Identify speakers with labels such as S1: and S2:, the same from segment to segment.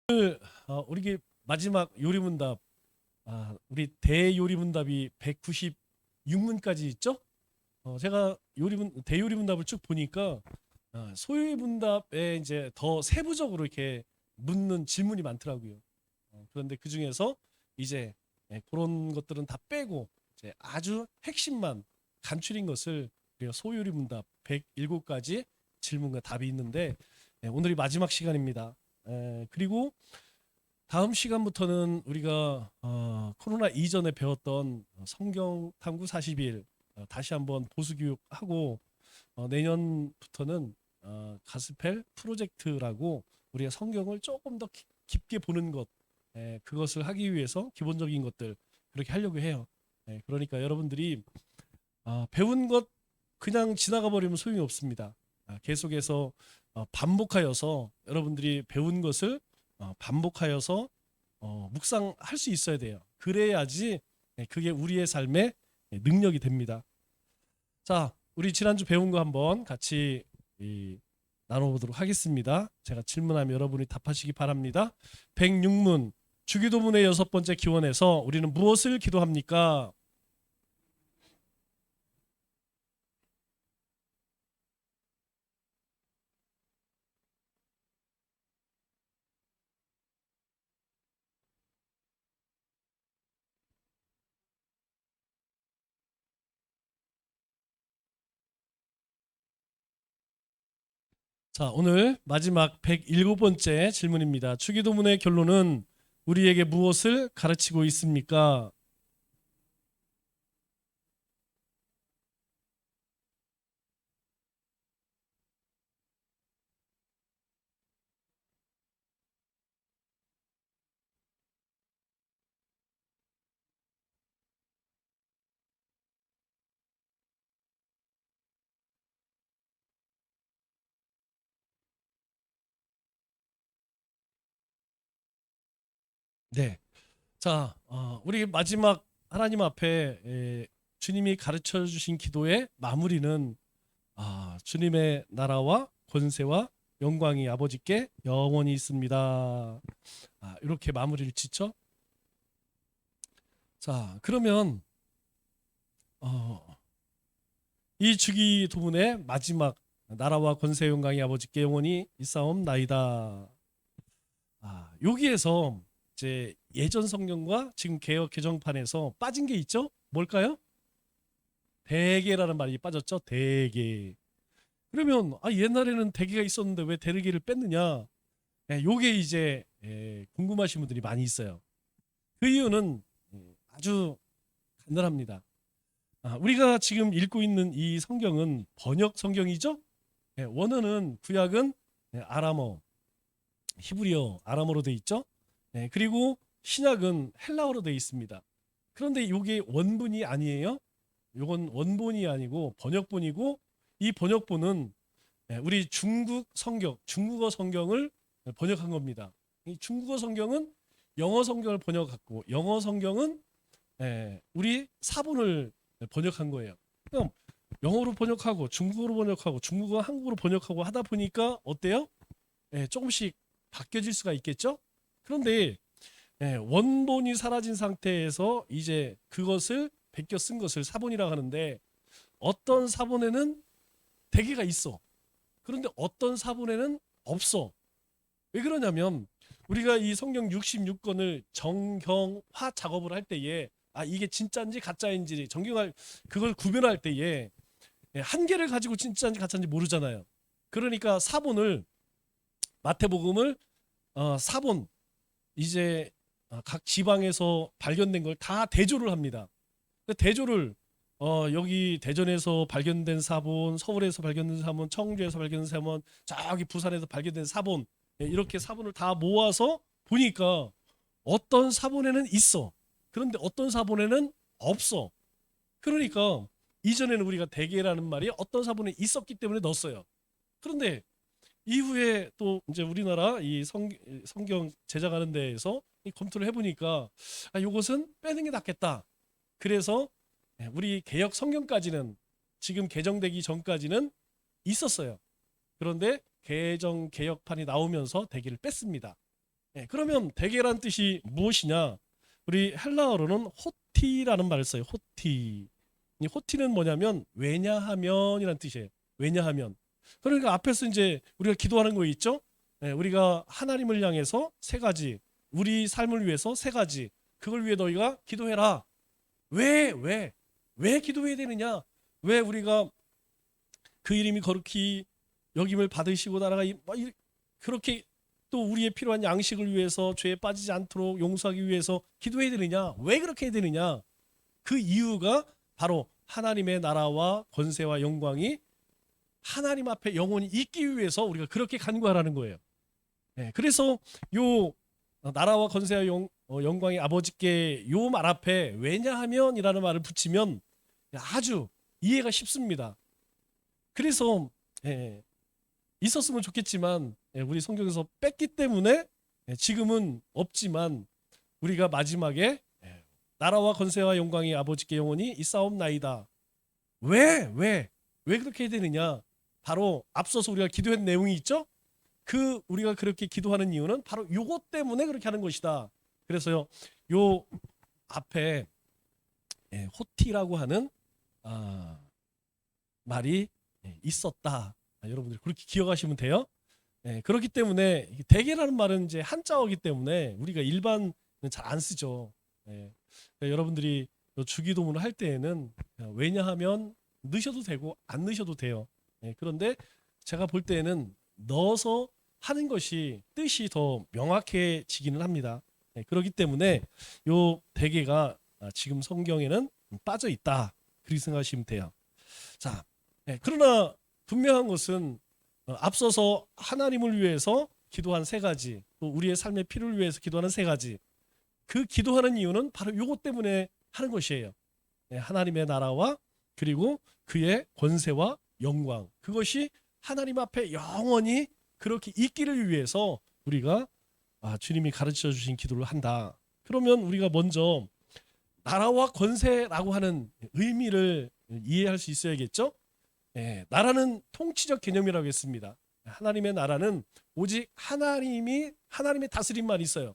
S1: 오늘 우리 마지막 요리문답, 우리 대요리문답이 196문까지 있죠? 제가 대요리문답을 쭉 보니까 소요리문답에 이제 더 세부적으로 이렇게 묻는 질문이 많더라고요. 그런데 그 중에서 이제 그런 것들은 다 빼고 이제 아주 핵심만 간추린 것을 우리가 소요리문답 107가지 질문과 답이 있는데, 오늘이 마지막 시간입니다. 그리고 다음 시간부터는 우리가 코로나 이전에 배웠던 성경 탐구 40일 다시 한번 보수 교육하고, 내년부터는 가스펠 프로젝트라고 우리가 성경을 조금 더 깊게 보는 것, 그것을 하기 위해서 기본적인 것들 그렇게 하려고 해요. 그러니까 여러분들이 배운 것 그냥 지나가 버리면 소용이 없습니다. 계속해서 반복하여서 여러분들이 배운 것을 반복하여서 묵상할 수 있어야 돼요. 그래야지 그게 우리의 삶의 능력이 됩니다. 자, 우리 지난주 배운 거 한번 같이 나눠보도록 하겠습니다. 제가 질문하면 여러분이 답하시기 바랍니다. 106문 주기도문의 6번째 기원에서 우리는 무엇을 기도합니까? 자, 오늘 마지막 107번째 질문입니다. 주기도문의 결론은 우리에게 무엇을 가르치고 있습니까? 네. 자, 우리 마지막 하나님 앞에 주님이 가르쳐 주신 기도의 마무리는 주님의 나라와 권세와 영광이 아버지께 영원히 있습니다. 이렇게 마무리를 짓죠. 자, 그러면 이 주기도문의 마지막 나라와 권세 영광이 아버지께 영원히 있사옵나이다. 여기에서 이제 예전 성경과 지금 개역 개정판에서 빠진 게 있죠? 뭘까요? 대계라는 말이 빠졌죠. 대계. 그러면 옛날에는 대계가 있었는데 왜 대계를 뺐느냐? 요게 이제 궁금하신 분들이 많이 있어요. 그 이유는 아주 간단합니다. 우리가 지금 읽고 있는 이 성경은 번역 성경이죠? 원어는 구약은 아람어, 히브리어, 아람어로 돼 있죠? 그리고 신약은 헬라어로 돼 있습니다. 그런데 이게 원본이 아니에요. 이건 원본이 아니고 번역본이고, 이 번역본은 우리 중국 성경, 중국어 성경을 번역한 겁니다. 이 중국어 성경은 영어 성경을 번역했고, 영어 성경은 우리 사본을 번역한 거예요. 그럼 영어로 번역하고 중국어로 번역하고 중국어 한국어로 번역하고 하다 보니까 어때요? 조금씩 바뀌어질 수가 있겠죠? 그런데 원본이 사라진 상태에서 이제 그것을 베껴 쓴 것을 사본이라고 하는데, 어떤 사본에는 대개가 있어. 그런데 어떤 사본에는 없어. 왜 그러냐면 우리가 이 성경 66권을 정형화 작업을 할 때에 이게 진짜인지 가짜인지 정경할 그걸 구별할 때에 한 개를 가지고 진짜인지 가짜인지 모르잖아요. 그러니까 사본을 마태복음을 사본 이제 각 지방에서 발견된 걸 다 대조를 합니다. 그 대조를 여기 대전에서 발견된 사본, 서울에서 발견된 사본, 청주에서 발견된 사본, 저기 부산에서 발견된 사본, 이렇게 사본을 다 모아서 보니까 어떤 사본에는 있어. 그런데 어떤 사본에는 없어. 그러니까 이전에는 우리가 대개라는 말이 어떤 사본에 있었기 때문에 넣었어요. 그런데 이후에 또 이제 우리나라 이 성경 제작하는 데에서 이 검토를 해보니까 이것은 빼는 게 낫겠다. 그래서 우리 개역 성경까지는 지금 개정되기 전까지는 있었어요. 그런데 개정 개혁판이 나오면서 대기를 뺐습니다. 그러면 대개란 뜻이 무엇이냐? 우리 헬라어로는 호티라는 말을 써요. 호티. 이 호티는 뭐냐면 왜냐하면이라는 뜻이에요. 왜냐하면. 그러니까 앞에서 이제 우리가 기도하는 거 있죠? 우리가 하나님을 향해서 세 가지, 우리 삶을 위해서 세 가지, 그걸 위해 너희가 기도해라. 왜 기도해야 되느냐? 왜 우리가 그 이름이 거룩히 여김을 받으시고 나라가 그렇게 또 우리의 필요한 양식을 위해서 죄에 빠지지 않도록 용서하기 위해서 기도해야 되느냐? 왜 그렇게 해야 되느냐? 그 이유가 바로 하나님의 나라와 권세와 영광이 하나님 앞에 영원히 있기 위해서 우리가 그렇게 간구하라는 거예요. 그래서 요 나라와 권세와 영광의 아버지께 요 말 앞에 왜냐하면이라는 말을 붙이면 아주 이해가 쉽습니다. 그래서 있었으면 좋겠지만 우리 성경에서 뺐기 때문에 지금은 없지만 우리가 마지막에 나라와 권세와 영광이 아버지께 영원히 있사옵나이다. 왜 그렇게 해야 되느냐? 바로 앞서서 우리가 기도한 내용이 있죠? 그 우리가 그렇게 기도하는 이유는 바로 요것 때문에 그렇게 하는 것이다. 그래서요, 요 앞에 호티라고 하는 말이 있었다. 여러분들 그렇게 기억하시면 돼요. 그렇기 때문에 대개라는 말은 이제 한자어기 때문에 우리가 일반은 잘 안 쓰죠. 그러니까 여러분들이 주기도문을 할 때에는 왜냐하면 넣으셔도 되고 안 넣으셔도 돼요. 그런데 제가 볼 때에는 넣어서 하는 것이 뜻이 더 명확해지기는 합니다. 그렇기 때문에 요 대개가 지금 성경에는 빠져 있다. 그렇게 생각하시면 돼요. 자, 그러나 분명한 것은 앞서서 하나님을 위해서 기도한 세 가지, 또 우리의 삶의 필요를 위해서 기도하는 세 가지, 그 기도하는 이유는 바로 요것 때문에 하는 것이에요. 하나님의 나라와 그리고 그의 권세와 영광, 그것이 하나님 앞에 영원히 그렇게 있기를 위해서 우리가 주님이 가르쳐 주신 기도를 한다. 그러면 우리가 먼저 나라와 권세라고 하는 의미를 이해할 수 있어야겠죠? 나라는 통치적 개념이라고 했습니다. 하나님의 나라는 오직 하나님의 다스림만 있어요.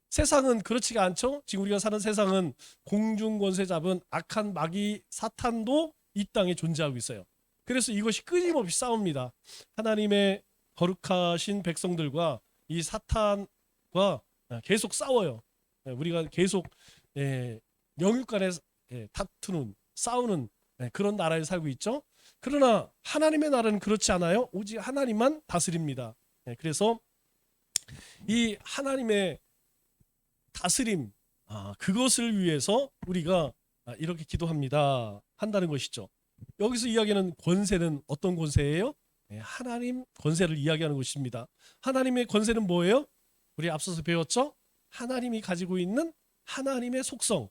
S1: 세상은 그렇지가 않죠. 지금 우리가 사는 세상은 공중 권세 잡은 악한 마귀 사탄도 이 땅에 존재하고 있어요. 그래서 이것이 끊임없이 싸웁니다. 하나님의 거룩하신 백성들과 이 사탄과 계속 싸워요. 우리가 계속 영육 간에 다투는, 싸우는 그런 나라에 살고 있죠. 그러나 하나님의 나라는 그렇지 않아요. 오직 하나님만 다스립니다. 그래서 이 하나님의 다스림, 그것을 위해서 우리가 이렇게 기도합니다. 한다는 것이죠. 여기서 이야기하는 권세는 어떤 권세예요? 하나님 권세를 이야기하는 것입니다. 하나님의 권세는 뭐예요? 우리 앞서서 배웠죠? 하나님이 가지고 있는 하나님의 속성,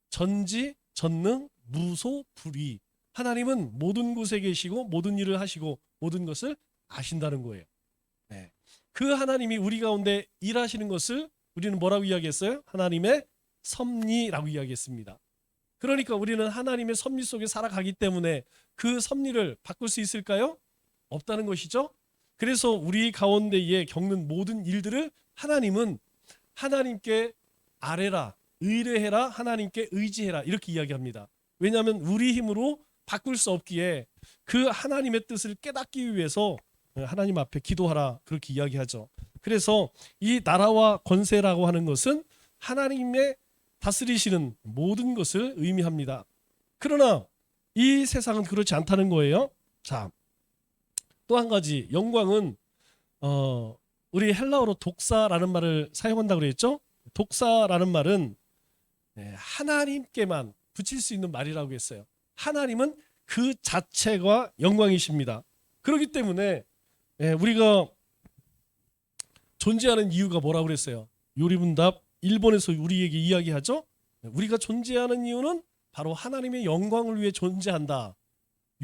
S1: 전지, 전능, 무소, 불위. 하나님은 모든 곳에 계시고 모든 일을 하시고 모든 것을 아신다는 거예요. 그 하나님이 우리 가운데 일하시는 것을 우리는 뭐라고 이야기했어요? 하나님의 섭리라고 이야기했습니다. 그러니까 우리는 하나님의 섭리 속에 살아가기 때문에 그 섭리를 바꿀 수 있을까요? 없다는 것이죠. 그래서 우리 가운데에 겪는 모든 일들을 하나님은 하나님께 아뢰라, 의뢰해라, 하나님께 의지해라 이렇게 이야기합니다. 왜냐하면 우리 힘으로 바꿀 수 없기에 그 하나님의 뜻을 깨닫기 위해서 하나님 앞에 기도하라 그렇게 이야기하죠. 그래서 이 나라와 권세라고 하는 것은 하나님의 다스리시는 모든 것을 의미합니다. 그러나 이 세상은 그렇지 않다는 거예요. 자, 또 한 가지 영광은 우리 헬라어로 독사라는 말을 사용한다고 그랬죠. 독사라는 말은 하나님께만 붙일 수 있는 말이라고 했어요. 하나님은 그 자체가 영광이십니다. 그렇기 때문에 우리가 존재하는 이유가 뭐라고 그랬어요? 요리문답 1번에서 우리에게 이야기하죠. 우리가 존재하는 이유는 바로 하나님의 영광을 위해 존재한다.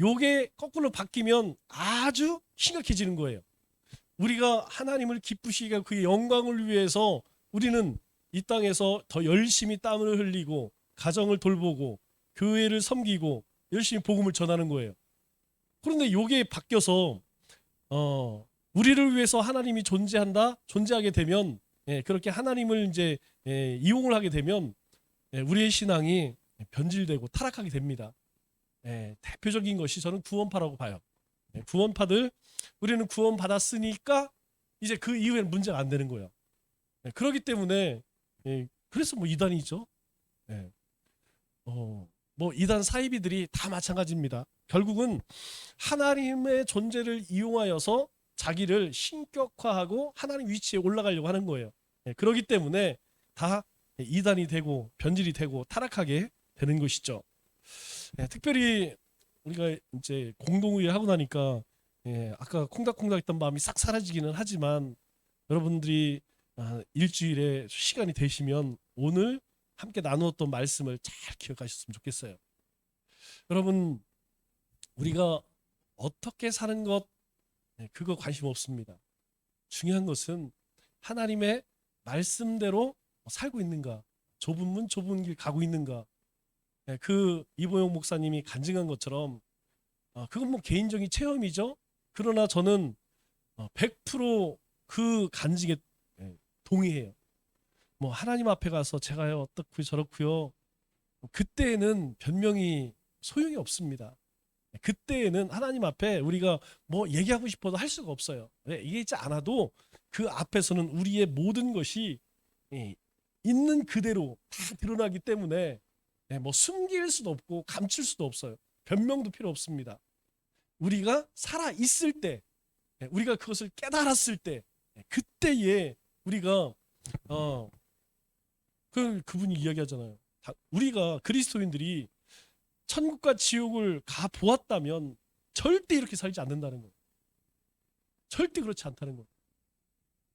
S1: 요게 거꾸로 바뀌면 아주 심각해지는 거예요. 우리가 하나님을 기쁘시게 하고 그의 영광을 위해서 우리는 이 땅에서 더 열심히 땀을 흘리고 가정을 돌보고 교회를 섬기고 열심히 복음을 전하는 거예요. 그런데 요게 바뀌어서 우리를 위해서 하나님이 존재하게 되면 그렇게 하나님을 이제 이용을 하게 되면 우리의 신앙이 변질되고 타락하게 됩니다. 대표적인 것이 저는 구원파라고 봐요. 구원파들, 우리는 구원 받았으니까 이제 그 이후에는 문제가 안 되는 거예요. 그렇기 때문에 그래서 뭐 이단이죠. 뭐 이단 사이비들이 다 마찬가지입니다. 결국은 하나님의 존재를 이용하여서 자기를 신격화하고 하나님 위치에 올라가려고 하는 거예요. 그렇기 때문에 다 이단이 되고 변질이 되고 타락하게 되는 것이죠. 특별히 우리가 이제 공동의회 하고 나니까 아까 콩닥콩닥 했던 마음이 싹 사라지기는 하지만 여러분들이 일주일에 시간이 되시면 오늘 함께 나누었던 말씀을 잘 기억하셨으면 좋겠어요. 여러분, 우리가 어떻게 사는 것 그거 관심 없습니다. 중요한 것은 하나님의 말씀대로 살고 있는가, 좁은 문 좁은 길 가고 있는가. 그 이보영 목사님이 간증한 것처럼 그건 뭐 개인적인 체험이죠. 그러나 저는 100% 간증에 동의해요. 뭐 하나님 앞에 가서 제가요 어떻고 저렇고요, 그때에는 변명이 소용이 없습니다. 그때에는 하나님 앞에 우리가 뭐 얘기하고 싶어도 할 수가 없어요. 얘기하지 않아도 그 앞에서는 우리의 모든 것이 있는 그대로 다 드러나기 때문에 뭐 숨길 수도 없고 감출 수도 없어요. 변명도 필요 없습니다. 우리가 살아 있을 때, 우리가 그것을 깨달았을 때, 그때에 우리가 그분이 이야기하잖아요. 우리가 그리스도인들이 천국과 지옥을 가 보았다면 절대 이렇게 살지 않는다는 거예요. 절대 그렇지 않다는 거예요.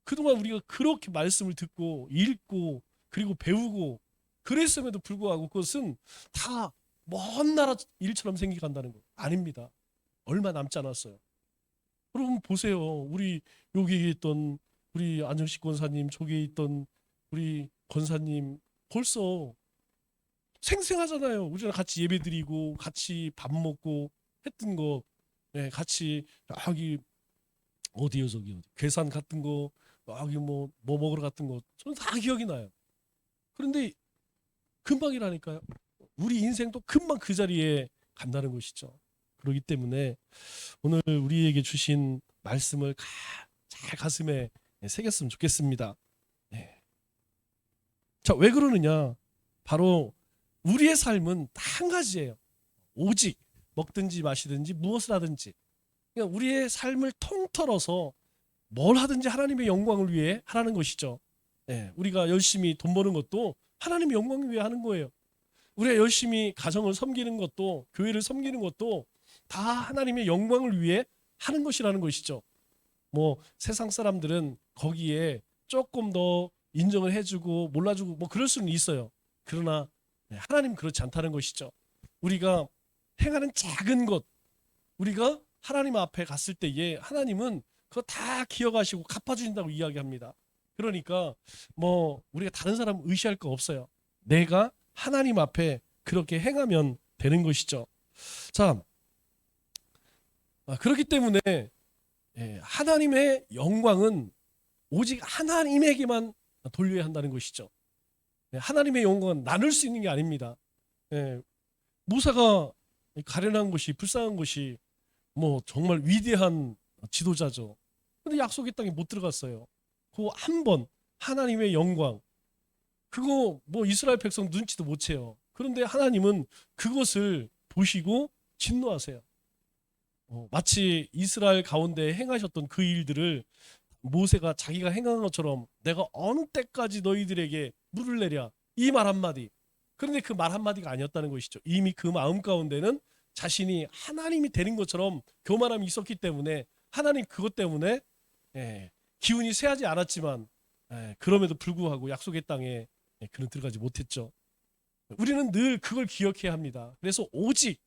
S1: 그동안 우리가 그렇게 말씀을 듣고 읽고 그리고 배우고 그랬음에도 불구하고 그것은 다 먼 나라 일처럼 생각한다는 거예요. 아닙니다. 얼마 남지 않았어요. 여러분 보세요. 우리 여기 있던 우리 안정식 권사님, 저기 있던 우리 권사님 벌써 생생하잖아요. 우리랑 같이 예배드리고 같이 밥 먹고 했던 거, 같이 여기 어디요 저기 어디 괴산 같은 거, 여기 뭐 먹으러 갔던 거 저는 다 기억이 나요. 그런데 금방이라니까요. 우리 인생도 금방 그 자리에 간다는 것이죠. 그렇기 때문에 오늘 우리에게 주신 말씀을 잘 가슴에 새겼으면 좋겠습니다. 자, 왜 그러느냐? 바로 우리의 삶은 다 한 가지예요. 오직 먹든지 마시든지 무엇을 하든지, 그러니까 우리의 삶을 통틀어서 뭘 하든지 하나님의 영광을 위해 하라는 것이죠. 우리가 열심히 돈 버는 것도 하나님의 영광을 위해 하는 거예요. 우리가 열심히 가정을 섬기는 것도, 교회를 섬기는 것도 다 하나님의 영광을 위해 하는 것이라는 것이죠. 뭐 세상 사람들은 거기에 조금 더 인정을 해주고 몰라주고 뭐 그럴 수는 있어요. 그러나 하나님 그렇지 않다는 것이죠. 우리가 행하는 작은 것, 우리가 하나님 앞에 갔을 때에 하나님은 그거 다 기억하시고 갚아주신다고 이야기합니다. 그러니까 뭐 우리가 다른 사람 의시할 거 없어요. 내가 하나님 앞에 그렇게 행하면 되는 것이죠. 자, 그렇기 때문에 하나님의 영광은 오직 하나님에게만 돌려야 한다는 것이죠. 하나님의 영광은 나눌 수 있는 게 아닙니다. 모세가 가련한 것이, 불쌍한 것이 뭐 정말 위대한 지도자죠. 근데 약속의 땅에 못 들어갔어요. 그 한 번 하나님의 영광, 그거 뭐 이스라엘 백성 눈치도 못 채요. 그런데 하나님은 그것을 보시고 진노하세요. 마치 이스라엘 가운데 행하셨던 그 일들을 모세가 자기가 행한 것처럼 내가 어느 때까지 너희들에게 물을 내랴, 이 말 한마디. 그런데 그 말 한마디가 아니었다는 것이죠. 이미 그 마음 가운데는 자신이 하나님이 되는 것처럼 교만함이 있었기 때문에 하나님 그것 때문에 기운이 쇠하지 않았지만 그럼에도 불구하고 약속의 땅에 그는 들어가지 못했죠. 우리는 늘 그걸 기억해야 합니다. 그래서 오직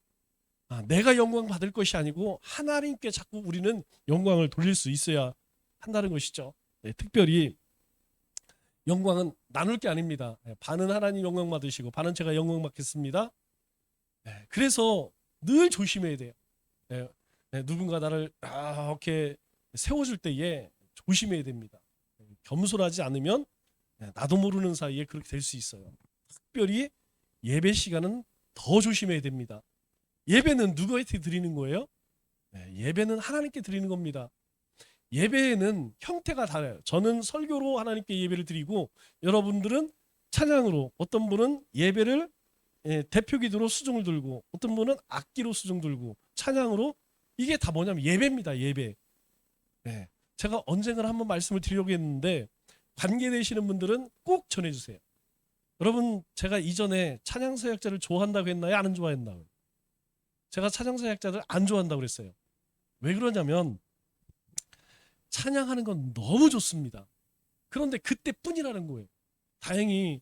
S1: 내가 영광 받을 것이 아니고 하나님께 자꾸 우리는 영광을 돌릴 수 있어야 한다는 것이죠. 특별히 영광은 나눌 게 아닙니다. 반은 하나님 영광 받으시고 반은 제가 영광 받겠습니다. 그래서 늘 조심해야 돼요. 누군가 나를 이렇게 세워줄 때에 조심해야 됩니다. 겸손하지 않으면 나도 모르는 사이에 그렇게 될 수 있어요. 특별히 예배 시간은 더 조심해야 됩니다. 예배는 누구한테 드리는 거예요? 예배는 하나님께 드리는 겁니다. 예배에는 형태가 달라요. 저는 설교로 하나님께 예배를 드리고 여러분들은 찬양으로, 어떤 분은 예배를 대표 기도로 수종을 들고, 어떤 분은 악기로 수종 들고, 찬양으로. 이게 다 뭐냐면 예배입니다. 예배. 제가 언젠가 한번 말씀을 드리려고 했는데 관계되시는 분들은 꼭 전해주세요. 여러분, 제가 이전에 찬양사역자를 좋아한다고 했나요? 안 좋아했나요? 제가 찬양사역자를 안 좋아한다고 그랬어요. 왜 그러냐면 찬양하는 건 너무 좋습니다. 그런데 그때뿐이라는 거예요. 다행히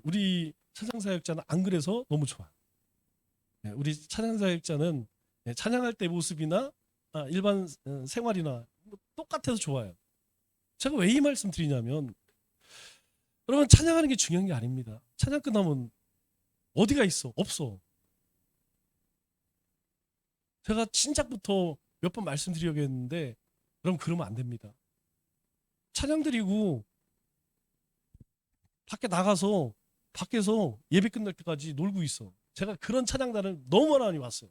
S1: 우리 찬양사역자는 안 그래서 너무 좋아요. 우리 찬양사역자는 찬양할 때 모습이나 일반 생활이나 똑같아서 좋아요. 제가 왜 이 말씀 드리냐면 여러분, 찬양하는 게 중요한 게 아닙니다. 찬양 끝나면 어디가 있어? 없어. 제가 진작부터 몇 번 말씀드리려고 했는데 여러분, 그러면 안 됩니다. 찬양 드리고 밖에 나가서 밖에서 예배 끝날 때까지 놀고 있어. 제가 그런 찬양단을 너무 많이 봤어요.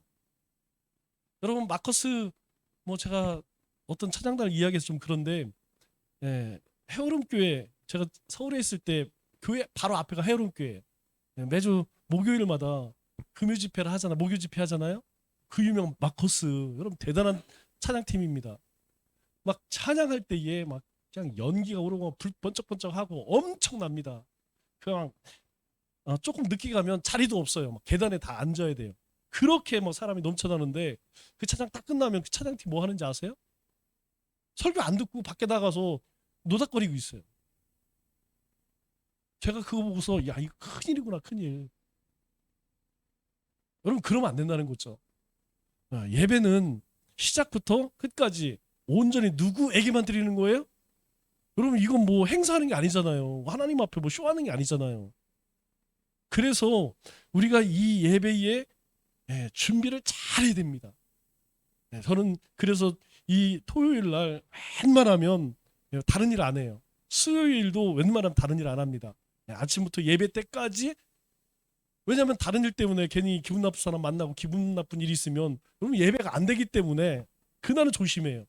S1: 여러분, 마커스 제가 어떤 찬양단을 이야기해서 좀 그런데 헤어룸교회, 제가 서울에 있을 때 교회 바로 앞에가 헤어룸교회. 매주 목요일마다 금요 집회를 하잖아. 목요 집회 하잖아요. 그 유명 마커스, 여러분 대단한 찬양팀입니다. 막 찬양할 때에 막 그냥 연기가 오르고 불 번쩍번쩍하고 엄청납니다. 그냥 조금 늦게 가면 자리도 없어요. 막 계단에 다 앉아야 돼요. 그렇게 사람이 넘쳐나는데 그 찬양 딱 끝나면 그 찬양팀 뭐 하는지 아세요? 설교 안 듣고 밖에 나가서 노닥거리고 있어요. 제가 그거 보고서 야, 이거 큰일이구나, 큰일. 여러분, 그러면 안 된다는 거죠. 예배는 시작부터 끝까지 온전히 누구에게만 드리는 거예요? 여러분, 이건 행사하는 게 아니잖아요. 하나님 앞에 쇼하는 게 아니잖아요. 그래서 우리가 이 예배에 준비를 잘 해야 됩니다. 저는 그래서 이 토요일 날 웬만하면 다른 일 안 해요. 수요일도 웬만하면 다른 일 안 합니다. 아침부터 예배 때까지. 왜냐하면 다른 일 때문에 괜히 기분 나쁜 사람 만나고 기분 나쁜 일이 있으면 여러분, 예배가 안 되기 때문에 그날은 조심해요.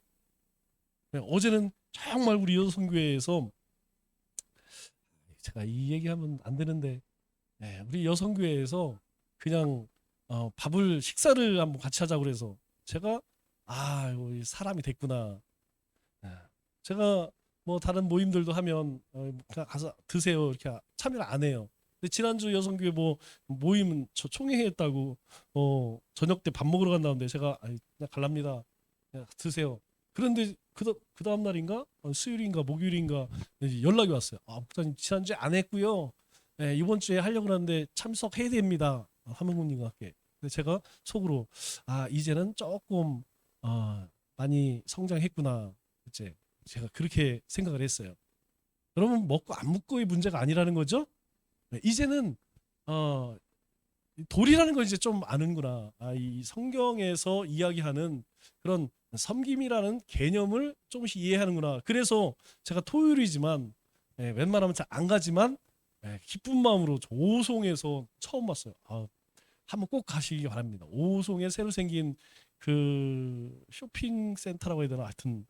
S1: 어제는 정말 우리 여성교회에서, 제가 이 얘기하면 안 되는데 우리 여성교회에서 그냥 식사를 한번 같이 하자고 그래서 제가 이거 사람이 됐구나. 제가 다른 모임들도 하면 그냥 가서 드세요 이렇게 참여를 안 해요. 근데 지난주 여성교회 모임 총회했다고 저녁 때 밥 먹으러 간다는데 제가 그냥 갈랍니다. 그냥 드세요. 그런데 그 다음 날인가 수요일인가 목요일인가 연락이 왔어요. 목사님 지난주에 안 했고요. 이번 주에 하려고 하는데 참석해야 됩니다. 하명군님과 함께. 근데 제가 속으로 이제는 조금 많이 성장했구나. 이제 제가 그렇게 생각을 했어요. 여러분, 먹고 안 먹고의 문제가 아니라는 거죠. 이제는 돌이라는 걸 이제 좀 아는구나. 이 성경에서 이야기하는 그런 섬김이라는 개념을 조금씩 이해하는구나. 그래서 제가 토요일이지만 웬만하면 잘 안 가지만 기쁜 마음으로 오송에서 처음 봤어요. 한번 꼭 가시기 바랍니다. 오송에 새로 생긴 그 쇼핑 센터라고 해야 되나, 하여튼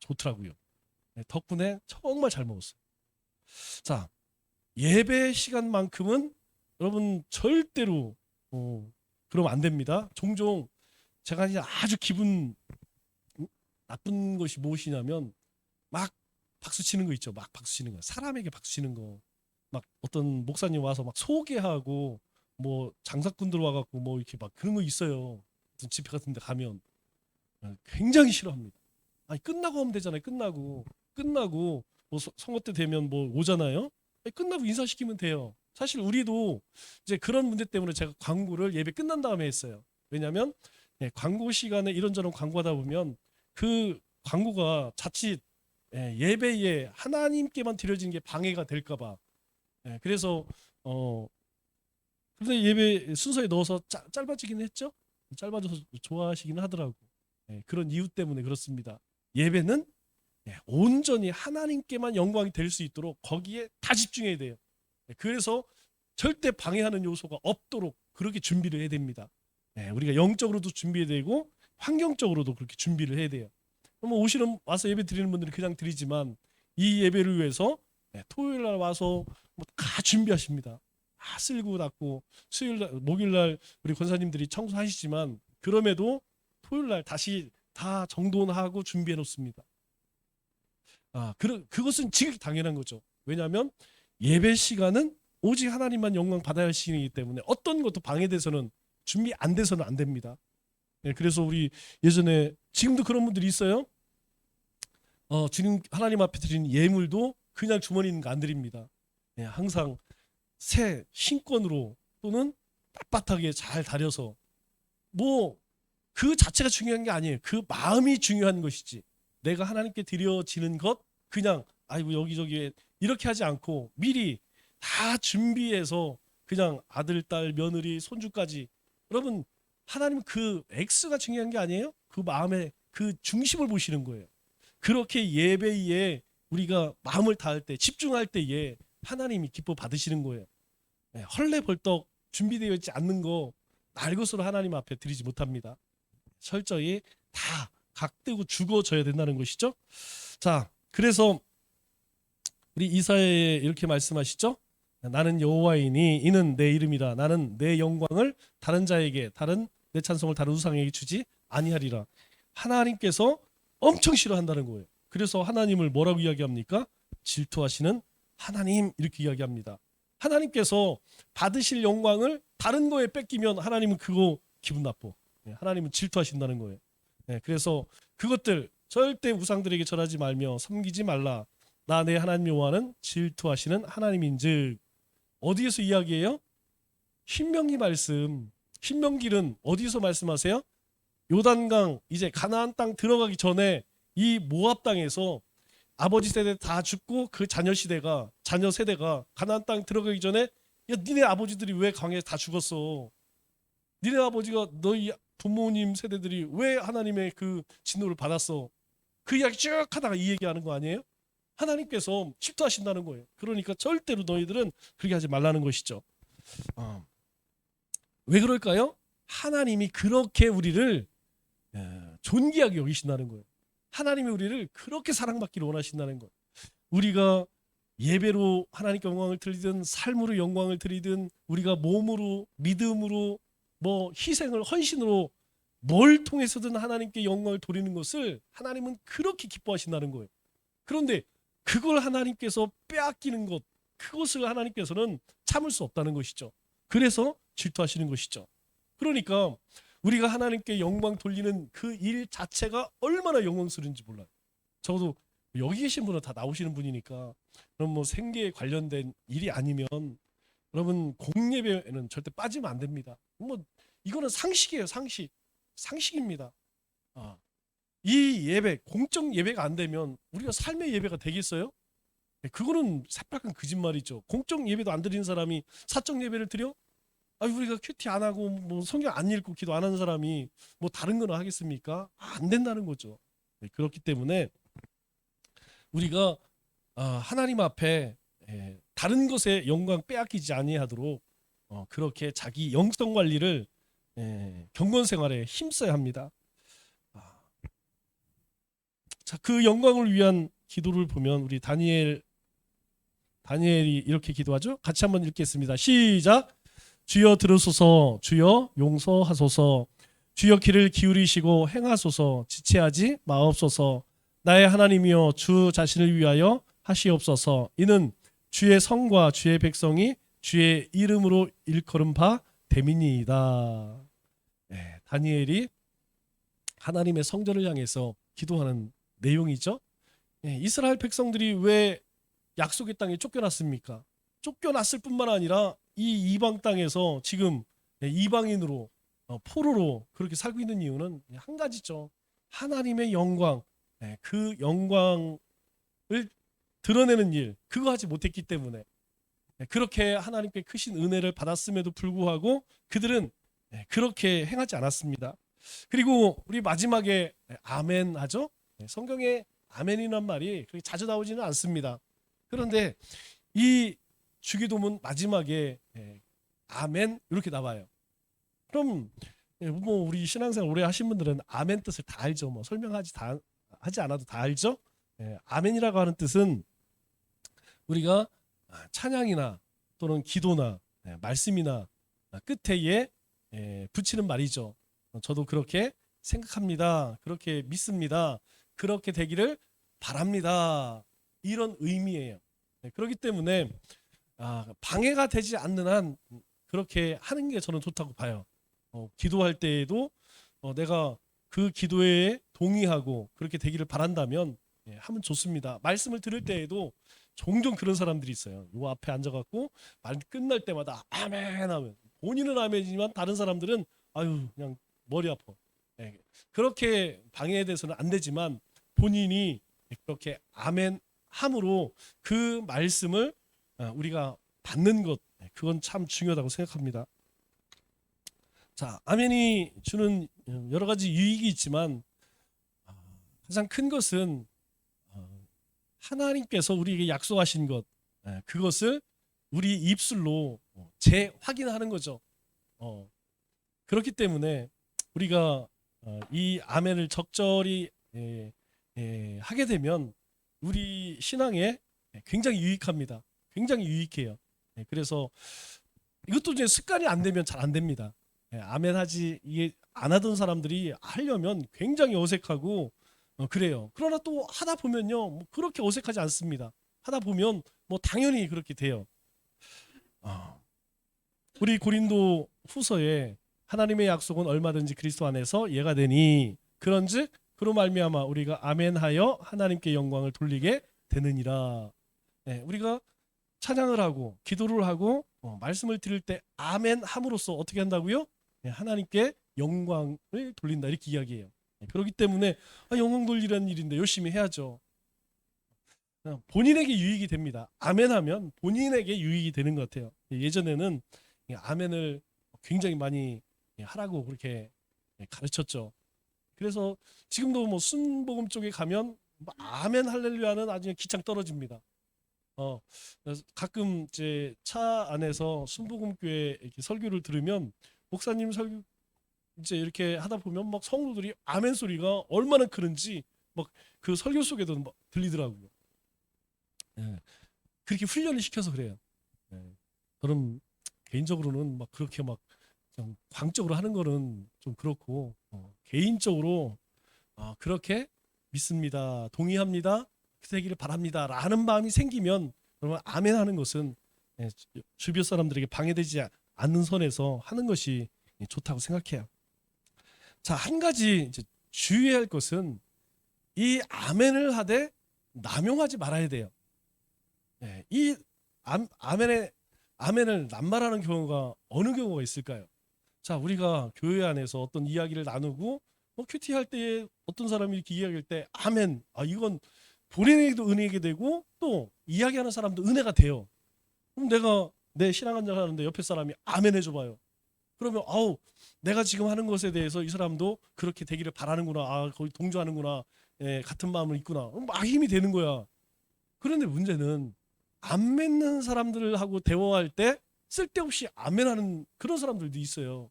S1: 좋더라고요. 덕분에 정말 잘 먹었어요. 자, 예배 시간만큼은 여러분 절대로 그러면 안 됩니다. 종종 제가 이제 아주 기분 나쁜 것이 무엇이냐면 막 박수 치는 거 있죠. 막 박수 치는 거. 사람에게 박수 치는 거. 막 어떤 목사님 와서 막 소개하고 장사꾼들 와갖고 이렇게 막 그런 거 있어요. 어떤 집회 같은 데 가면 굉장히 싫어합니다. 아니, 끝나고 하면 되잖아요. 끝나고 선거 때 되면 오잖아요. 끝나고 인사시키면 돼요. 사실 우리도 이제 그런 문제 때문에 제가 광고를 예배 끝난 다음에 했어요. 왜냐하면 광고 시간에 이런저런 광고하다 보면 그 광고가 자칫 예배에 하나님께만 드려지는 게 방해가 될까봐. 그래서 근데 예배 순서에 넣어서 짧아지긴 했죠. 짧아져서 좋아하시긴 하더라고. 그런 이유 때문에 그렇습니다. 예배는 온전히 하나님께만 영광이 될 수 있도록 거기에 다 집중해야 돼요. 그래서 절대 방해하는 요소가 없도록 그렇게 준비를 해야 됩니다. 우리가 영적으로도 준비해야 되고 환경적으로도 그렇게 준비를 해야 돼요. 뭐 오시는 와서 예배 드리는 분들은 그냥 드리지만 이 예배를 위해서 토요일 날 와서 뭐 다 준비하십니다. 다 쓸고 닦고 수요일 날 목요일 날 우리 권사님들이 청소하시지만 그럼에도 토요일 날 다시 다 정돈하고 준비해 놓습니다. 그것은 지극히 당연한 거죠. 왜냐하면 예배 시간은 오직 하나님만 영광 받아야 할 시간이기 때문에 어떤 것도 방해돼서는 준비 안 돼서는 안 됩니다. 그래서 우리 예전에 지금도 그런 분들이 있어요. 지금 하나님 앞에 드리는 예물도 그냥 주머니에 있는 거 안 드립니다. 항상 새 신권으로 또는 빳빳하게 잘 다려서 뭐 그 자체가 중요한 게 아니에요. 그 마음이 중요한 것이지. 내가 하나님께 드려지는 것 그냥 아이고 여기저기 이렇게 하지 않고 미리 다 준비해서 그냥 아들, 딸, 며느리, 손주까지 여러분 하나님은 그 X가 중요한 게 아니에요. 그 마음의 그 중심을 보시는 거예요. 그렇게 예배에 우리가 마음을 다할 때 집중할 때에 하나님이 기뻐 받으시는 거예요. 헐레벌떡 준비되어 있지 않는 거 날 것으로 하나님 앞에 드리지 못합니다. 철저히 다 각되고 죽어져야 된다는 것이죠. 자, 그래서 우리 이사야에 이렇게 말씀하시죠. 나는 여호와이니 이는 내 이름이라. 나는 내 영광을 다른 자에게 내 찬송을 다른 우상에게 주지 아니하리라. 하나님께서 엄청 싫어한다는 거예요. 그래서 하나님을 뭐라고 이야기합니까? 질투하시는 하나님 이렇게 이야기합니다. 하나님께서 받으실 영광을 다른 거에 뺏기면 하나님은 그거 기분 나빠. 하나님은 질투하신다는 거예요. 그래서 그것들 절대 우상들에게 절하지 말며 섬기지 말라. 나 내 하나님 여호와는 질투하시는 하나님인즉. 어디에서 이야기해요? 신명기 말씀. 신명기는 어디서 말씀하세요? 요단강 이제 가나안 땅 들어가기 전에 이 모압 땅에서 아버지 세대 다 죽고 그 자녀 세대가 가나안 땅 들어가기 전에 야 니네 아버지들이 왜 강에 다 죽었어? 니네 아버지가 너희 부모님 세대들이 왜 하나님의 그 진노를 받았어? 그 이야기 쭉 하다가 이 얘기하는 거 아니에요? 하나님께서 질투하신다는 거예요. 그러니까 절대로 너희들은 그렇게 하지 말라는 것이죠. 왜 그럴까요? 하나님이 그렇게 우리를 존귀하게 여기신다는 거예요. 하나님이 우리를 그렇게 사랑받기를 원하신다는 거예요. 우리가 예배로 하나님께 영광을 드리든 삶으로 영광을 드리든 우리가 몸으로 믿음으로 뭐 희생을 헌신으로 뭘 통해서든 하나님께 영광을 돌리는 것을 하나님은 그렇게 기뻐하신다는 거예요. 그런데 그걸 하나님께서 빼앗기는 것 그것을 하나님께서는 참을 수 없다는 것이죠. 그래서 질투하시는 것이죠. 그러니까 우리가 하나님께 영광 돌리는 그 일 자체가 얼마나 영광스러운지 몰라요. 적어도 여기 계신 분은 다 나오시는 분이니까 그럼 뭐 생계에 관련된 일이 아니면 여러분 공예배는 절대 빠지면 안 됩니다. 뭐 이거는 상식이에요. 상식입니다. 이 예배 공적 예배가 안 되면 우리가 삶의 예배가 되겠어요? 그거는 새빨간 거짓말이죠. 공적 예배도 안 드리는 사람이 사적 예배를 드려? 우리가 큐티 안 하고 뭐 성경 안 읽고 기도 안 하는 사람이 뭐 다른 거나 하겠습니까? 안 된다는 거죠. 그렇기 때문에 우리가 하나님 앞에 다른 것에 영광 빼앗기지 아니하도록 그렇게 자기 영성 관리를 경건 생활에 힘써야 합니다. 자, 그 영광을 위한 기도를 보면 우리 다니엘이 이렇게 기도하죠. 같이 한번 읽겠습니다. 시작. 주여 들으소서. 주여 용서하소서. 주여 귀를 기울이시고 행하소서. 지체하지 마옵소서. 나의 하나님이여 주 자신을 위하여 하시옵소서. 이는 주의 성과 주의 백성이 주의 이름으로 일컬은 바 됨이니이다. 다니엘이 하나님의 성전을 향해서 기도하는 내용이죠. 이스라엘 백성들이 왜 약속의 땅에 쫓겨났습니까? 쫓겨났을 뿐만 아니라 이 이방 땅에서 지금 이방인으로 포로로 그렇게 살고 있는 이유는 한 가지죠. 하나님의 영광, 그 영광을 드러내는 일 그거 하지 못했기 때문에 그렇게 하나님께 크신 은혜를 받았음에도 불구하고 그들은 그렇게 행하지 않았습니다. 그리고 우리 마지막에 아멘 하죠. 성경에 아멘이란 말이 그렇게 자주 나오지는 않습니다. 그런데 이 주기도문 마지막에 아멘 이렇게 나와요. 그럼 뭐 우리 신앙생활 오래 하신 분들은 아멘 뜻을 다 알죠. 뭐 하지 않아도 다 알죠. 아멘이라고 하는 뜻은 우리가 찬양이나 또는 기도나 말씀이나 끝에 붙이는 말이죠. 저도 그렇게 생각합니다. 그렇게 믿습니다. 그렇게 되기를 바랍니다. 이런 의미예요. 그렇기 때문에 방해가 되지 않는 한 그렇게 하는 게 저는 좋다고 봐요. 기도할 때에도 내가 그 기도에 동의하고 그렇게 되기를 바란다면 하면 좋습니다. 말씀을 들을 때에도 종종 그런 사람들이 있어요. 요 앞에 앉아갖고 말 끝날 때마다 아멘 하면 본인은 아멘이지만 다른 사람들은 아유 그냥 머리 아파. 그렇게 방해돼서는 안 되지만 본인이 그렇게 아멘 함으로 그 말씀을 우리가 받는 것, 그건 참 중요하다고 생각합니다. 자, 아멘이 주는 여러 가지 유익이 있지만 가장 큰 것은 하나님께서 우리에게 약속하신 것, 그것을 우리 입술로 재확인하는 거죠. 그렇기 때문에 우리가 이 아멘을 적절히 하게 되면 우리 신앙에 굉장히 유익합니다. 굉장히 유익해요. 그래서 이것도 이제 습관이 안 되면 잘 안 됩니다. 아멘 하지 이게 안 하던 사람들이 하려면 굉장히 어색하고 그래요. 그러나 또 하다 보면요, 뭐 그렇게 어색하지 않습니다. 하다 보면 뭐 당연히 그렇게 돼요. 우리 고린도 후서에 하나님의 약속은 얼마든지 그리스도 안에서 예가 되니 그런즉 그로 말미암아 우리가 아멘하여 하나님께 영광을 돌리게 되느니라. 우리가 찬양을 하고 기도를 하고 말씀을 드릴 때 아멘 함으로써 어떻게 한다고요? 하나님께 영광을 돌린다 이렇게 이야기해요. 그렇기 때문에 영광 돌리라는 일인데 열심히 해야죠. 본인에게 유익이 됩니다. 아멘하면 본인에게 유익이 되는 것 같아요. 예전에는 아멘을 굉장히 많이 하라고 그렇게 가르쳤죠. 그래서 지금도 뭐 순복음 쪽에 가면 아멘 할렐루야는 아주 기창 떨어집니다. 가끔 제 차 안에서 순복음교회 이렇게 설교를 들으면 목사님 설교 이제 이렇게 하다 보면 막 성도들이 아멘 소리가 얼마나 크는지 막 그 설교 속에도 막 들리더라고요. 그렇게 훈련을 시켜서 그래요. 저는 개인적으로는 막 그렇게 막 그냥 광적으로 하는 거는 좀 그렇고 개인적으로 그렇게 믿습니다, 동의합니다, 되기를 바랍니다 라는 마음이 생기면 그러면 아멘 하는 것은 주변 사람들에게 방해되지 않는 선에서 하는 것이 좋다고 생각해요. 자, 한 가지 이제 주의해야 할 것은 이 아멘을 하되 남용하지 말아야 돼요. 이 아멘을 낱말하는 경우가 어느 경우가 있을까요? 자, 우리가 교회 안에서 어떤 이야기를 나누고 큐티할 때 어떤 사람이 이렇게 이야기할 때 아멘, 이건 본인에게도 은혜가 되고 또 이야기하는 사람도 은혜가 돼요. 그럼 내가 내 신앙간증 하는데 옆에 사람이 아멘 해줘봐요. 그러면 내가 지금 하는 것에 대해서 이 사람도 그렇게 되기를 바라는구나, 거기 동조하는구나, 같은 마음을 있구나, 막 힘이 되는 거야. 그런데 문제는 안 믿는 사람들하고 대화할 때 쓸데없이 아멘하는 그런 사람들도 있어요.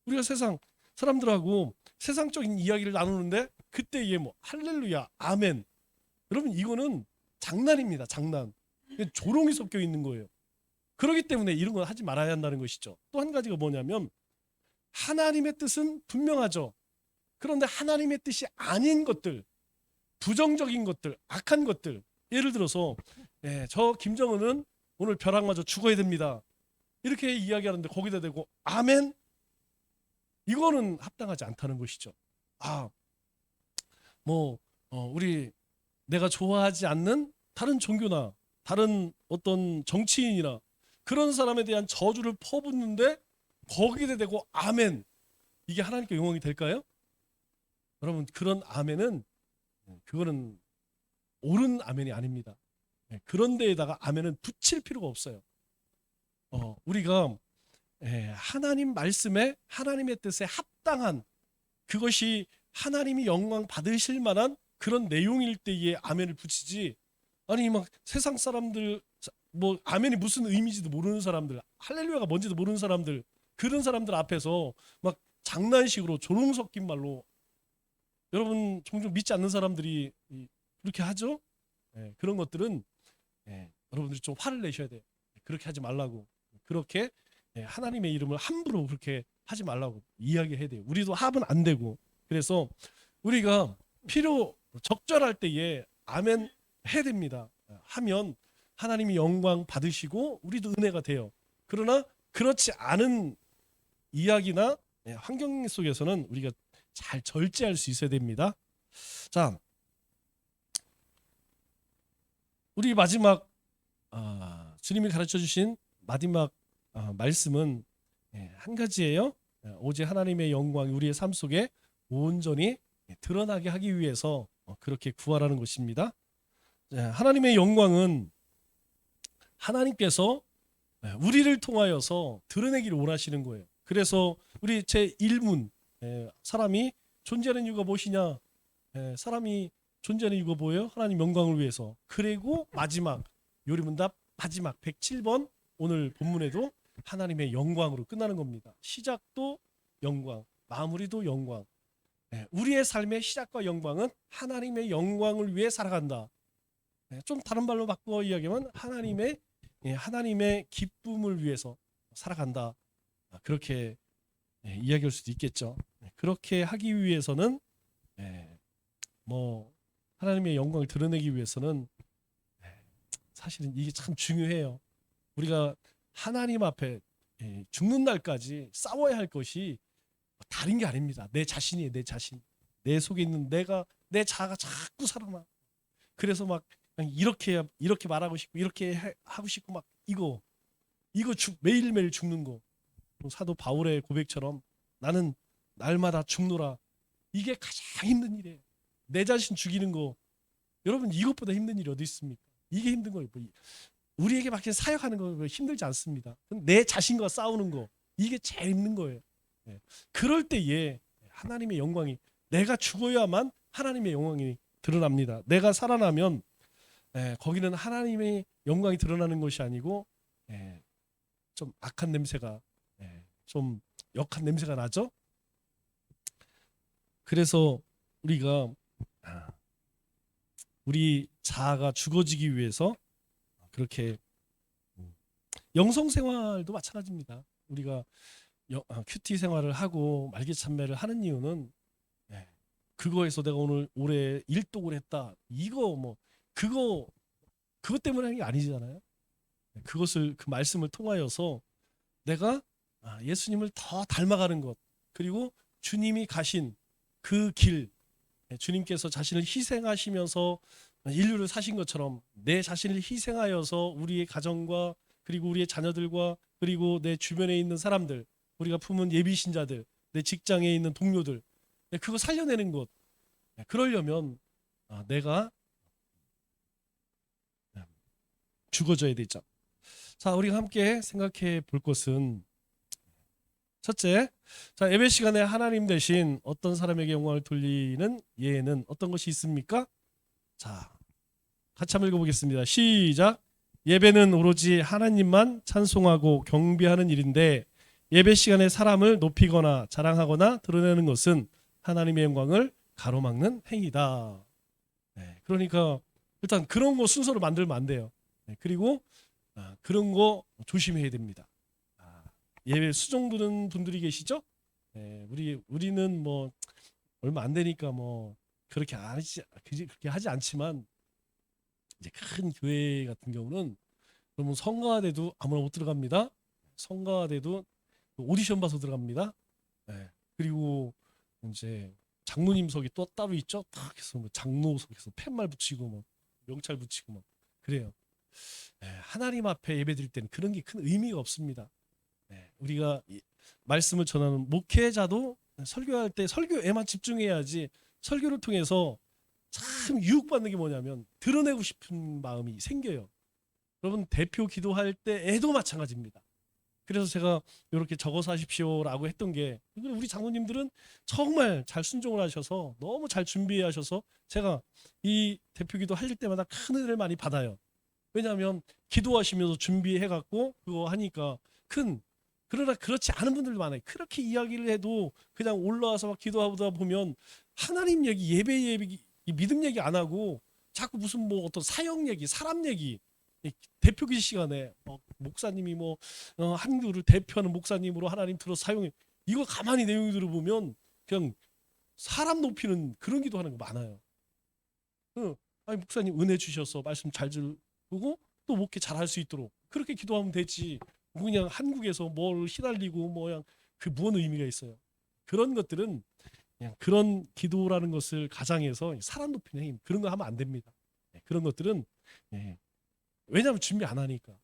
S1: 우리가 세상 사람들하고 세상적인 이야기를 나누는데 그때 이게 뭐 할렐루야, 아멘. 여러분 이거는 장난입니다. 장난. 조롱이 섞여 있는 거예요. 그렇기 때문에 이런 걸 하지 말아야 한다는 것이죠. 또 한 가지가 뭐냐면 하나님의 뜻은 분명하죠. 그런데 하나님의 뜻이 아닌 것들, 부정적인 것들, 악한 것들, 예를 들어서 저 김정은은 오늘 벼락 맞아 죽어야 됩니다, 이렇게 이야기하는데 거기다 대고 아멘? 이거는 합당하지 않다는 것이죠. 우리 내가 좋아하지 않는 다른 종교나 다른 어떤 정치인이나 그런 사람에 대한 저주를 퍼붓는데 거기에 대고 아멘, 이게 하나님께 영광이 될까요? 여러분, 그런 아멘은 그거는 옳은 아멘이 아닙니다. 그런 데에다가 아멘은 붙일 필요가 없어요. 우리가 하나님 말씀에 하나님의 뜻에 합당한, 그것이 하나님이 영광 받으실 만한 그런 내용일 때에 아멘을 붙이지, 아니 막 세상 사람들 뭐 아멘이 무슨 의미인지도 모르는 사람들, 할렐루야가 뭔지도 모르는 사람들, 그런 사람들 앞에서 막 장난식으로 조롱 섞인 말로, 여러분 종종 믿지 않는 사람들이 그렇게 하죠. 그런 것들은 여러분들이 좀 화를 내셔야 돼요. 그렇게 하지 말라고. 그렇게 하나님의 이름을 함부로 그렇게 하지 말라고 이야기해야 돼요. 우리도 하면 안 되고. 그래서 우리가 필요 적절할 때에 아멘 해야 됩니다. 하면 하나님이 영광 받으시고 우리도 은혜가 돼요. 그러나 그렇지 않은 이야기나 환경 속에서는 우리가 잘 절제할 수 있어야 됩니다. 자, 우리 마지막 주님이 가르쳐 주신 마지막 말씀은 한 가지예요. 오직 하나님의 영광이 우리의 삶 속에 온전히 드러나게 하기 위해서 그렇게 구하라는 것입니다. 하나님의 영광은 하나님께서 우리를 통하여서 드러내기를 원하시는 거예요. 그래서 우리 제1문, 사람이 존재하는 이유가 무엇이냐? 사람이 존재하는 이유가 뭐예요? 하나님 영광을 위해서. 그리고 마지막 요리문답 마지막 107번 오늘 본문에도 하나님의 영광으로 끝나는 겁니다. 시작도 영광, 마무리도 영광. 우리의 삶의 시작과 영광은 하나님의 영광을 위해 살아간다. 좀 다른 말로 바꿔 이야기하면 하나님의 기쁨을 위해서 살아간다. 그렇게 이야기할 수도 있겠죠. 그렇게 하기 위해서는 뭐 하나님의 영광을 드러내기 위해서는 사실은 이게 참 중요해요. 우리가 하나님 앞에 죽는 날까지 싸워야 할 것이 다른 게 아닙니다. 내 자신이에요. 내 자신. 내 속에 있는 내 자아가 자꾸 살아나. 그래서 막 이렇게 말하고 싶고 이렇게 하고 싶고 막 이거 매일매일 죽는 거. 사도 바울의 고백처럼 나는 날마다 죽노라. 이게 가장 힘든 일이에요. 내 자신 죽이는 거. 여러분 이것보다 힘든 일이 어디 있습니까? 이게 힘든 거예요. 우리에게 맡긴 사역하는 거 힘들지 않습니다. 내 자신과 싸우는 거 이게 제일 힘든 거예요. 그럴 때에 하나님의 영광이, 내가 죽어야만 하나님의 영광이 드러납니다. 내가 살아나면 거기는 하나님의 영광이 드러나는 것이 아니고 좀 악한 냄새가, 좀 역한 냄새가 나죠. 그래서 우리가 우리 자아가 죽어지기 위해서 그렇게, 영성 생활도 마찬가지입니다. 우리가 큐티 생활을 하고 말기 참배를 하는 이유는 그거에서 내가 올해 1독을 했다. 이거 뭐 그것 때문에 하는 게 아니잖아요. 그 말씀을 통하여서 내가 예수님을 더 닮아가는 것, 그리고 주님이 가신 그 길, 주님께서 자신을 희생하시면서 인류를 사신 것처럼 내 자신을 희생하여서 우리의 가정과 그리고 우리의 자녀들과 그리고 내 주변에 있는 사람들, 우리가 품은 예비신자들, 내 직장에 있는 동료들, 그거 살려내는 것. 그러려면 내가 죽어져야 되죠. 자, 우리가 함께 생각해 볼 것은, 첫째, 자, 예배 시간에 하나님 대신 어떤 사람에게 영광을 돌리는 예는 어떤 것이 있습니까? 자, 같이 한번 읽어보겠습니다. 시작. 예배는 오로지 하나님만 찬송하고 경배하는 일인데 예배 시간에 사람을 높이거나 자랑하거나 드러내는 것은 하나님의 영광을 가로막는 행위다. 그러니까 일단 그런 거 순서로 만들면 안 돼요. 그리고 그런 거 조심해야 됩니다. 예배 수종 두는 분들이 계시죠? 우리는 뭐 얼마 안 되니까 뭐 그렇게 하지 않지만, 이제 큰 교회 같은 경우는 그러면 성가대도 아무나 못 들어갑니다. 성가대도 오디션 봐서 들어갑니다. 그리고 이제 장로님석이 또 따로 있죠. 딱 해서 뭐 장로석에서 팻말 붙이고 뭐 명찰 붙이고 뭐 그래요. 하나님 앞에 예배드릴 때는 그런 게 큰 의미가 없습니다. 우리가 말씀을 전하는 목회자도 설교할 때 설교에만 집중해야지, 설교를 통해서 참 유혹받는 게 뭐냐면 드러내고 싶은 마음이 생겨요. 여러분 대표 기도할 때에도 마찬가지입니다. 그래서 제가 이렇게 적어서 하십시오라고 했던 게, 우리 장로님들은 정말 잘 순종을 하셔서 너무 잘 준비해 하셔서 제가 이 대표기도 할 때마다 큰 은혜를 많이 받아요. 왜냐하면 기도하시면서 준비해 갖고 그거 하니까 큰, 그러나 그렇지 않은 분들도 많아요. 그렇게 이야기를 해도 그냥 올라와서 막 기도하다 보면 하나님 얘기, 예배 얘기, 이 믿음 얘기 안 하고 자꾸 무슨 뭐 어떤 사역 얘기, 사람 얘기, 이 대표기 시간에 목사님이 뭐 한국을 대표하는 목사님으로 하나님 들어 사용해, 이거 가만히 내용 들어보면 그냥 사람 높이는 그런 기도하는 거 많아요. 아니 목사님 은혜 주셔서 말씀 잘 들고 또 목회 잘할 수 있도록 그렇게 기도하면 되지. 그냥 한국에서 뭘 휘날리고 뭐 그냥 그 무슨 의미가 있어요. 그런 것들은 그냥 그런 기도라는 것을 가장해서 사람 높이는 힘, 그런 거 하면 안 됩니다. 그런 것들은 왜냐하면 준비 안 하니까.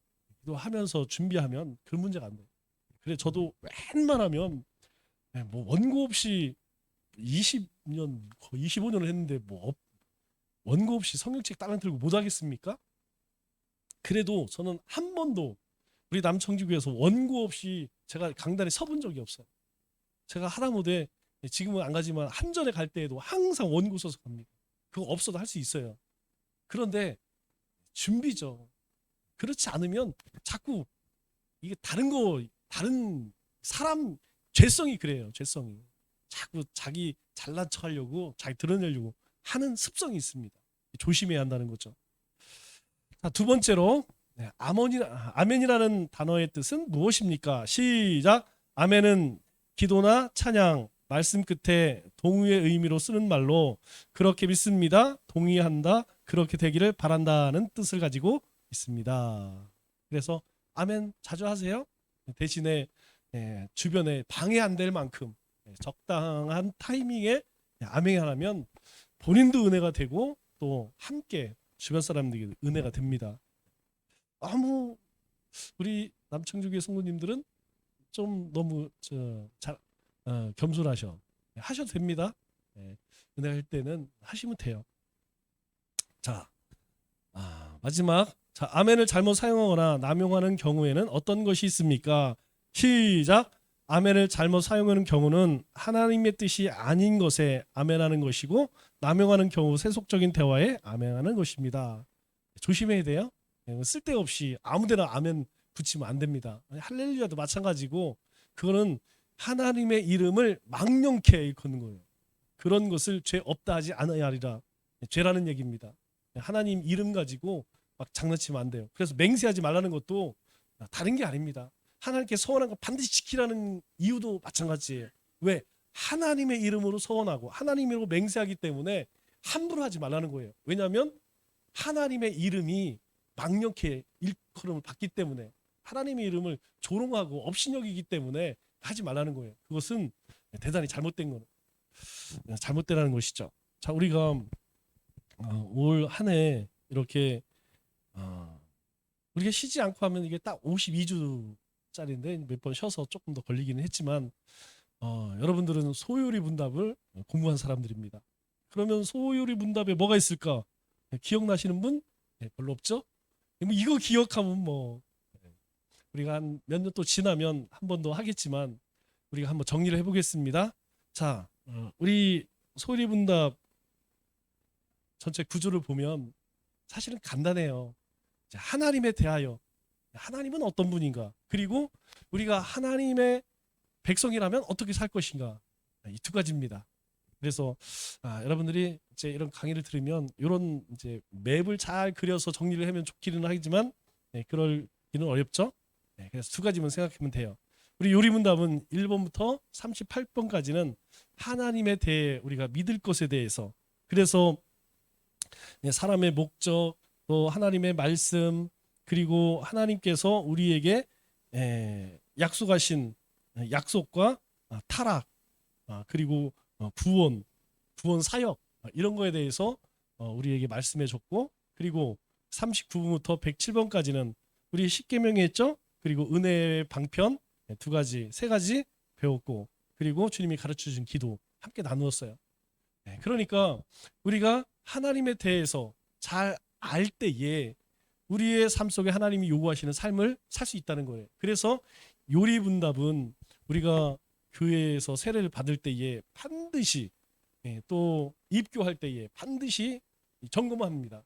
S1: 기도하면서 준비하면 그런 문제가 안 돼요. 그래 저도 웬만하면 뭐 원고 없이 20년 거의 25년을 했는데 뭐 원고 없이 성경책 따라 들고 못 하겠습니까? 그래도 저는 한 번도 우리 남청주교에서 원고 없이 제가 강단에 서본 적이 없어요. 제가 하다못해 지금은 안 가지만 한전에 갈 때에도 항상 원고 써서 갑니다. 그거 없어도 할 수 있어요. 그런데 준비죠. 그렇지 않으면 자꾸 이게 다른 사람 죄성이 그래요. 죄성이 자꾸 자기 잘난 척하려고 자기 드러내려고 하는 습성이 있습니다. 조심해야 한다는 거죠. 자, 두 번째로 아멘이라는 단어의 뜻은 무엇입니까? 시작. 아멘은 기도나 찬양, 말씀 끝에 동의의 의미로 쓰는 말로 그렇게 믿습니다, 동의한다, 그렇게 되기를 바란다는 뜻을 가지고 있습니다. 그래서 아멘 자주 하세요. 대신에 주변에 방해 안 될 만큼 적당한 타이밍에 아멘 하면 본인도 은혜가 되고 또 함께 주변 사람들에게 은혜가 됩니다. 우리 남청주교회 성도님들은 좀 너무 겸손하셔. 하셔도 됩니다. 은혜할 때는 하시면 돼요. 자, 마지막. 자, 아멘을 잘못 사용하거나 남용하는 경우에는 어떤 것이 있습니까? 시작. 아멘을 잘못 사용하는 경우는 하나님의 뜻이 아닌 것에 아멘하는 것이고 남용하는 경우 세속적인 대화에 아멘하는 것입니다. 조심해야 돼요. 쓸데없이 아무데나 아멘 붙이면 안 됩니다. 할렐루야도 마찬가지고 그거는 하나님의 이름을 망령케 일컫는 거예요. 그런 것을 죄 없다 하지 않아야 하리라. 죄라는 얘기입니다. 하나님 이름 가지고 막 장난치면 안 돼요. 그래서 맹세하지 말라는 것도 다른 게 아닙니다. 하나님께 서원한 거 반드시 지키라는 이유도 마찬가지예요. 왜? 하나님의 이름으로 서원하고 하나님으로 맹세하기 때문에 함부로 하지 말라는 거예요. 왜냐하면 하나님의 이름이 망령케 일컬음을 받기 때문에 하나님의 이름을 조롱하고 업신여기기 때문에 하지 말라는 거예요. 그것은 대단히 잘못된 거는 잘못되라는 것이죠. 자, 우리가 올 한 해 이렇게 우리가 쉬지 않고 하면 이게 딱 52주짜리인데 몇 번 쉬어서 조금 더 걸리기는 했지만 여러분들은 소요리 문답을 공부한 사람들입니다. 그러면 소요리 문답에 뭐가 있을까? 기억나시는 분? 별로 없죠? 이거 기억하면 뭐 우리가 한 몇 년 또 지나면 한 번 더 하겠지만 우리가 한번 정리를 해보겠습니다. 자, 우리 소요리 문답 전체 구조를 보면 사실은 간단해요. 하나님에 대하여 하나님은 어떤 분인가, 그리고 우리가 하나님의 백성이라면 어떻게 살 것인가, 이 두 가지입니다. 그래서 여러분들이 이제 이런 강의를 들으면 이런 이제 맵을 잘 그려서 정리를 하면 좋기는 하지만 그럴기는 어렵죠. 그래서 두 가지만 생각하면 돼요. 우리 요리문답은 1번부터 38번까지는 하나님에 대해 우리가 믿을 것에 대해서, 그래서 사람의 목적, 또 하나님의 말씀, 그리고 하나님께서 우리에게 약속하신 약속과 타락, 그리고 구원 사역, 이런 거에 대해서 우리에게 말씀해 줬고, 그리고 39번부터 107번까지는 우리 십계명이 했죠. 그리고 은혜의 방편 세 가지 배웠고, 그리고 주님이 가르쳐 준 기도 함께 나누었어요. 그러니까 우리가 하나님에 대해서 잘 알 때에 우리의 삶 속에 하나님이 요구하시는 삶을 살 수 있다는 거예요. 그래서 요리분답은 우리가 교회에서 세례를 받을 때에 반드시 또 입교할 때에 반드시 점검합니다.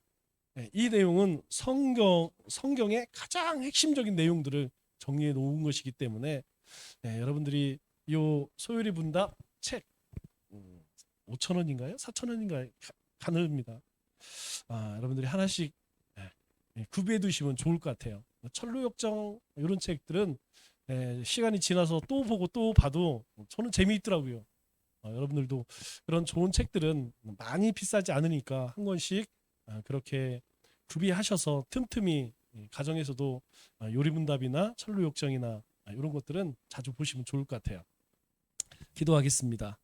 S1: 이 내용은 성경의 가장 핵심적인 내용들을 정리해 놓은 것이기 때문에 여러분들이 요 소요리 분답 책 5,000원인가요? 4,000원인가요? 가능합니다. 여러분들이 하나씩 구비해 두시면 좋을 것 같아요. 철로역정 이런 책들은 시간이 지나서 또 보고 또 봐도 저는 재미있더라고요. 여러분들도 그런 좋은 책들은 많이 비싸지 않으니까 한 권씩 그렇게 구비하셔서 틈틈이 가정에서도 요리분답이나 철로역정이나 이런 것들은 자주 보시면 좋을 것 같아요. 기도하겠습니다.